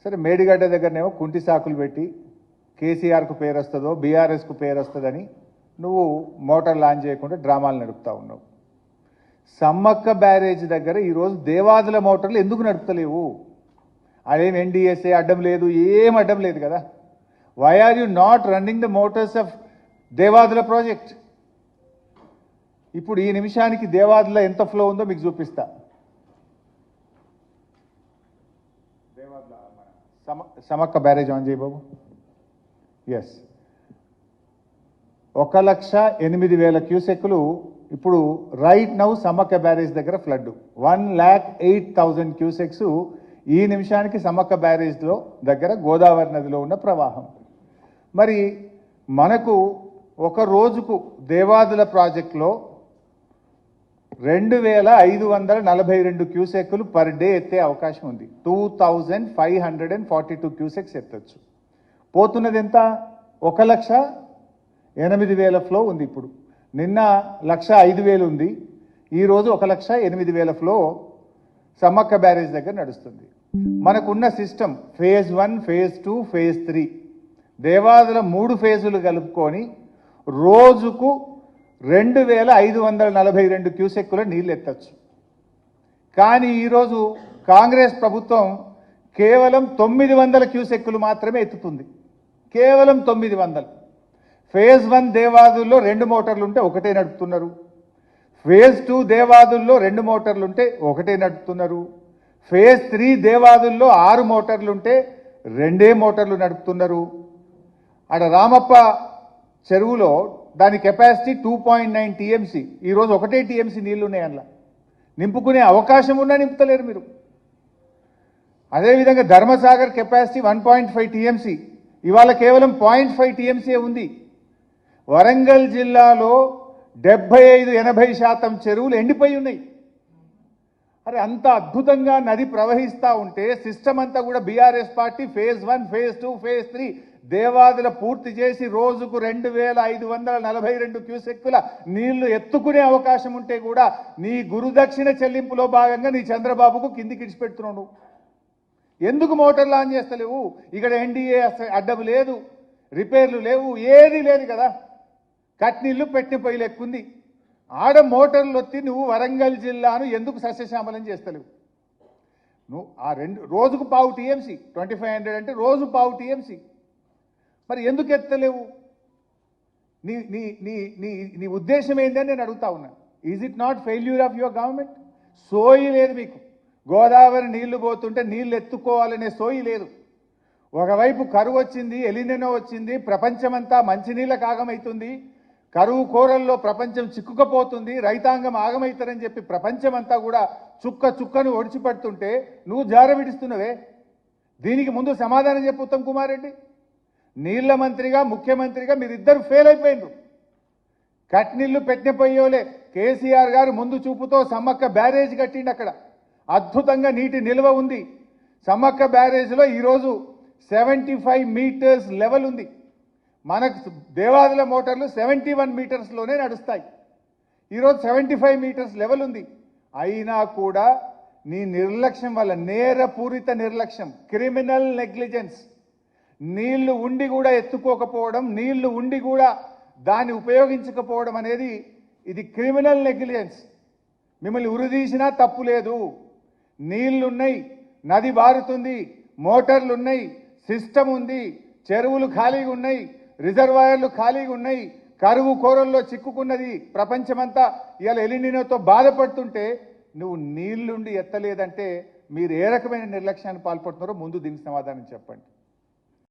సరే మేడిగడ్డ దగ్గరనేమో కుంటి సాకులు పెట్టి కేసీఆర్కు పేరు వస్తుందో బీఆర్ఎస్కు పేరు వస్తుందని నువ్వు మోటార్ లాంచ్ చేయకుండా డ్రామాలు నడుపుతా ఉన్నావు. సమ్మక్క బ్యారేజ్ దగ్గర ఈరోజు దేవాదుల మోటార్లు ఎందుకు నడుపుతలేవు? అదేం ఎన్డీఎస్ఏ అడ్డం లేదు, ఏం అడ్డం లేదు కదా. Why are you not running the motors of Devadula project? ఇప్పుడు ఈ నిమిషానికి దేవాదుల ఎంత ఫ్లో ఉందో మీకు చూపిస్తా. సమక్క బ్యారేజ్ ఆన్ చేయి బాబు. ఎస్, 1,08,000 క్యూసెక్లు ఇప్పుడు రైట్ నౌ సమ్మక్క బ్యారేజ్ దగ్గర ఫ్లడ్. 1,08,000 క్యూసెక్స్ ఈ నిమిషానికి సమ్మక్క బ్యారేజ్లో దగ్గర గోదావరి నదిలో ఉన్న ప్రవాహం. మరి మనకు ఒక రోజుకు దేవాదుల ప్రాజెక్టులో 2,542 క్యూసెక్లు పర్ డే ఎత్తే అవకాశం ఉంది. 2,542 క్యూసెక్స్ ఎత్తచ్చు. పోతున్నది ఎంత? 1,08,000 ఫ్లో ఉంది. ఇప్పుడు నిన్న 1,05,000 ఉంది, ఈరోజు 1,08,000 ఫ్లో సమ్మక్క బ్యారేజ్ దగ్గర నడుస్తుంది. మనకున్న system phase 1, phase 2, phase 3 Devadula 3 ఫేజులు కలుపుకొని రోజుకు 2,542 క్యూసెక్కుల నీళ్ళు ఎత్తచ్చు. కానీ ఈరోజు కాంగ్రెస్ ప్రభుత్వం కేవలం 900 క్యూసెక్కులు మాత్రమే ఎత్తుతుంది. కేవలం 900. ఫేజ్ 1 దేవాదుల్లో 2 మోటార్లు ఉంటే ఒకటే నడుపుతున్నారు. ఫేజ్ 2 దేవాదుల్లో 2 మోటార్లు ఉంటే ఒకటే నడుపుతున్నారు. ఫేజ్ 3 దేవాదుల్లో 6 మోటార్లు ఉంటే 2 మోటార్లు నడుపుతున్నారు. ఆడ రామప్ప చెరువులో దాని కెపాసిటీ 2.9 టీఎంసీ. ఈరోజు 1 టీఎంసీ నీళ్లు ఉన్నాయి. అందులో నింపుకునే అవకాశం ఉన్నా నింపుతలేరు మీరు. అదేవిధంగా ధర్మసాగర్ కెపాసిటీ 1.5 టీఎంసీ, ఇవాళ కేవలం 0.5 టీఎంసీ ఉంది. వరంగల్ జిల్లాలో 75-80% చెరువులు ఎండిపోయి ఉన్నాయి. అరే అంత అద్భుతంగా నది ప్రవహిస్తూ ఉంటే సిస్టమ్ అంతా కూడా BRS party phase 1, phase 2, phase 3 Devadula పూర్తి చేసి రోజుకు 2,542 క్యూసెక్కుల నీళ్లు ఎత్తుకునే అవకాశం ఉంటే కూడా నీ గురుదక్షిణ చెల్లింపులో భాగంగా నీ చంద్రబాబుకు కిందికి ఇడిచిపెడుతున్నాడు. ఎందుకు మోటార్ లాంచ్ చేస్తలేవు? ఇక్కడ ఎన్డీఏ అడ్డం లేదు, రిపేర్లు లేవు, ఏది లేదు కదా. కట్నీళ్లు పెట్టిన పొయ్యిలు ఎక్కుంది. ఆడ మోటార్లు వచ్చి నువ్వు వరంగల్ జిల్లాను ఎందుకు సస్యశ్యామలం చేస్తలేవు? నువ్వు ఆ రోజుకు 0.5 టీఎంసీ, 2,500 అంటే రోజు 0.5 టీఎంసీ. మరి ఎందుకు ఎత్తలేవు? నీ నీ నీ నీ నీ ఉద్దేశం ఏంటని నేను అడుగుతా ఉన్నా. Is it not failure of your government? సోయి లేదు మీకు. గోదావరి నీళ్లు పోతుంటే నీళ్లు ఎత్తుకోవాలనే సోయి లేదు. ఒకవైపు కరువు వచ్చింది, ఎలినెనో వచ్చింది, ప్రపంచమంతా మంచినీళ్ళకు ఆగమవుతుంది, కరువు కోరల్లో ప్రపంచం చిక్కుకపోతుంది, రైతాంగం ఆగమవుతారని చెప్పి ప్రపంచమంతా కూడా చుక్క చుక్కను ఒడిచిపడుతుంటే నువ్వు జార విడుస్తున్నవే. దీనికి ముందు సమాధానం చెప్పు ఉత్తమ్ కుమార్ రెడ్డి. నీళ్ల మంత్రిగా ముఖ్యమంత్రిగా మీరిద్దరు ఫెయిల్ అయిపోయినారు. కట్నీళ్లు పెట్టిపోయేలే. కేసీఆర్ గారు ముందు చూపుతో సమ్మక్క బ్యారేజ్ కట్టిండి. అక్కడ అద్భుతంగా నీటి నిల్వ ఉంది. సమ్మక్క బ్యారేజ్లో ఈరోజు 75 మీటర్స్ లెవెల్ ఉంది. మనకు దేవాదుల మోటార్లు 71 మీటర్స్లోనే నడుస్తాయి. ఈరోజు 75 మీటర్స్ లెవెల్ ఉంది. అయినా కూడా నీ నిర్లక్ష్యం వల్ల, నేరపూరిత నిర్లక్ష్యం, క్రిమినల్ నెగ్లిజెన్స్, నీళ్లు ఉండి కూడా ఎత్తుకోకపోవడం, నీళ్లు ఉండి కూడా దాన్ని ఉపయోగించకపోవడం అనేది ఇది క్రిమినల్ నెగ్లిజెన్స్. మిమ్మల్ని ఉరిదీసినా తప్పు లేదు. నీళ్లున్నాయి, నది బారుతుంది, మోటార్లు ఉన్నాయి, సిస్టమ్ ఉంది, చెరువులు ఖాళీగా ఉన్నాయి, రిజర్వాయర్లు ఖాళీగా ఉన్నాయి, కరువు కోరల్లో చిక్కుకున్నది ప్రపంచమంతా. ఇవాళ ఎలినినోతో బాధపడుతుంటే నువ్వు నీళ్లుండి ఎత్తలేదంటే మీరు ఏ రకమైన నిర్లక్ష్యాన్ని పాల్పడుతున్నారో ముందు దీనికి సమాధానం చెప్పండి.